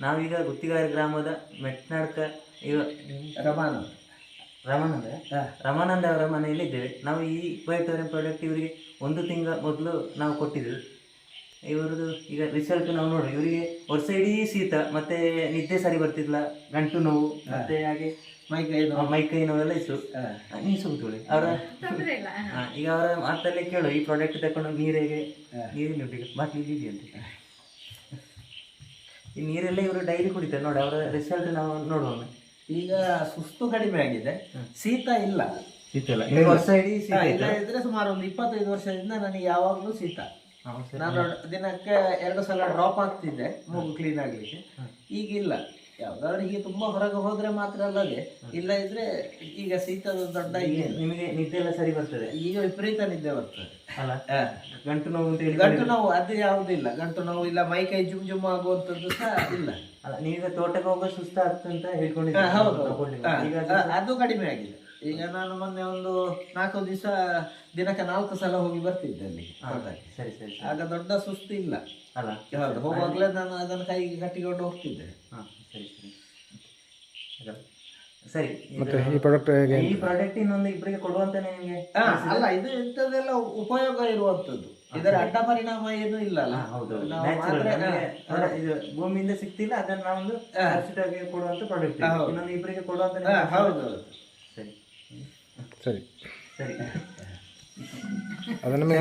ನಾವೀಗ ಗುತ್ತಿಗಾರ ಗ್ರಾಮದ ಮೆಟ್ನಾಡ್ಕ ಇವ ರಮಾನಂದ ಅವರ ಮನೆಯಲ್ಲಿ ಇದ್ದೇವೆ. ನಾವು ಈ ಇಕ್ವೈಟೋರಿಯಂ ಪ್ರಾಡಕ್ಟ್ ಇವರಿಗೆ 1 ತಿಂಗಳ ಮೊದಲು ನಾವು ಕೊಟ್ಟಿದ್ದೆವು. ಇವರದು ಈಗ ರಿಸಲ್ಟ್ ನಾವು ನೋಡಿ, ಇವರಿಗೆ ವರ್ಷ ಇಡೀ ಶೀತ, ಮತ್ತೆ ನಿದ್ದೆ ಸರಿ ಬರ್ತಿಲ್ಲ, ಗಂಟು ನೋವು, ಮತ್ತೆ ಹಾಗೆ ಮೈಕೈ ನೋವೆಲ್ಲ ಇತ್ತು. ನೀವು ಸುತ್ತುಳಿ ಅವರ ಈಗ ಅವರ ಮಾತಲ್ಲೇ ಕೇಳು, ಈ ಪ್ರಾಡಕ್ಟ್ ತಗೊಂಡು ನೀರಿಗೆ ಬಾಟ್ಲಿ ಇದೆಯಂತೆ, ಈ ನೀರೆಲ್ಲ ಇವರು ಡೈಲಿ ಕುಡಿತಾರೆ ನೋಡಿ. ಅವರ ರಿಸಲ್ಟ್ ನಾವು ನೋಡೋಣ. ಈಗ ಸುಸ್ತು ಕಡಿಮೆ ಆಗಿದೆ, ಶೀತ ಇಲ್ಲ. ವರ್ಷ ಇಡೀ ಶೀತ ಇಲ್ಲ ಇದ್ರೆ ಸುಮಾರು ಒಂದು 25 ವರ್ಷದಿಂದ ನನಗೆ ಯಾವಾಗಲೂ ಶೀತ. ನಾನು ದಿನಕ್ಕೆ 2 ಸಲ ಡ್ರಾಪ್ ಆಗ್ತಿದ್ದೆ ಮೂಗು ಕ್ಲೀನ್ ಆಗ್ಲಿಕ್ಕೆ. ಈಗಿಲ್ಲ. ಯಾವ್ದಾದ್ರು ಹೀಗೆ ತುಂಬಾ ಹೊರಗೆ ಹೋದ್ರೆ ಮಾತ್ರ ಅಲ್ಲದೆ, ಇಲ್ಲ ಇದ್ರೆ ಈಗ ಶೀತದ ದೊಡ್ಡ ನಿಮಗೆ ನಿದ್ದೆ ಎಲ್ಲ ಸರಿ ಬರ್ತದೆ. ಈಗ ವಿಪರೀತ ನಿದ್ದೆ ಬರ್ತದೆ ಅಲ್ಲ. ಗಂಟು ನೋವು ಅಂತ ಹೇಳಿ ಗಂಟು ನೋವು ಅದು ಯಾವುದಿಲ್ಲ, ಗಂಟು ನೋವು ಇಲ್ಲ, ಮೈ ಕೈ ಜುಮ್ ಜುಮ್ ಆಗುವಂತದ್ದು ಸಹ ಇಲ್ಲ. ಅಲ್ಲ, ನೀವೀಗ ತೋಟಕ್ಕೆ ಹೋಗೋ ಸುಸ್ತ ಆಗ್ತಂತ ಹೇಳ್ಕೊಂಡಿದ್ದೆ. ಅದು ಕಡಿಮೆ ಆಗಿದೆ. ಈಗ ನಾನು ಮೊನ್ನೆ ಒಂದು 4 ದಿವಸ ದಿನಕ್ಕೆ 4 ಸಲ ಹೋಗಿ ಬರ್ತಿದ್ದೆ ಅಲ್ಲಿ. ಸರಿ ಸರಿ. ಆಗ ದೊಡ್ಡ ಸುಸ್ತು ಇಲ್ಲ ಅಲ್ಲ. ಹೌದು, ಹೋಗುವಾಗಲೇ ನಾನು ಅದನ್ನು ಕೈಗೆ ಕಟ್ಟಿಕೊಂಡು ಹೋಗ್ತಿದ್ದೆ. ಸರಿ ಸರಿ ಸರಿ. ಈ ಪ್ರಾಡಕ್ಟ್ ಇನ್ನೊಂದು ಇಬ್ಬರಿಗೆ ಕೊಡುವಂತಾನೆ ನಿಮಗೆ ಅಲ್ಲ, ಇದು ಇಂಥದ್ದೆಲ್ಲ ಉಪಯೋಗ ಇರುವಂತದ್ದು, ಇದರ ಅಡ್ಡ ಪರಿಣಾಮ ಏನು ಇಲ್ಲ ಅಲ್ಲ. ಹೌದು, ಇದು ಭೂಮಿಯಿಂದ ಸಿಗ್ತಿಲ್ಲ, ಅದನ್ನ ನಾವೊಂದು ಕೊಡುವಂತ ಪ್ರಾಡಕ್ಟ್ ಇನ್ನೊಂದು ಇಬ್ಬರಿಗೆ ಕೊಡುವಂತ. ಹೌದು ಸರಿ ಸರಿ ಸರಿ. ಅದು ನಮಗೆ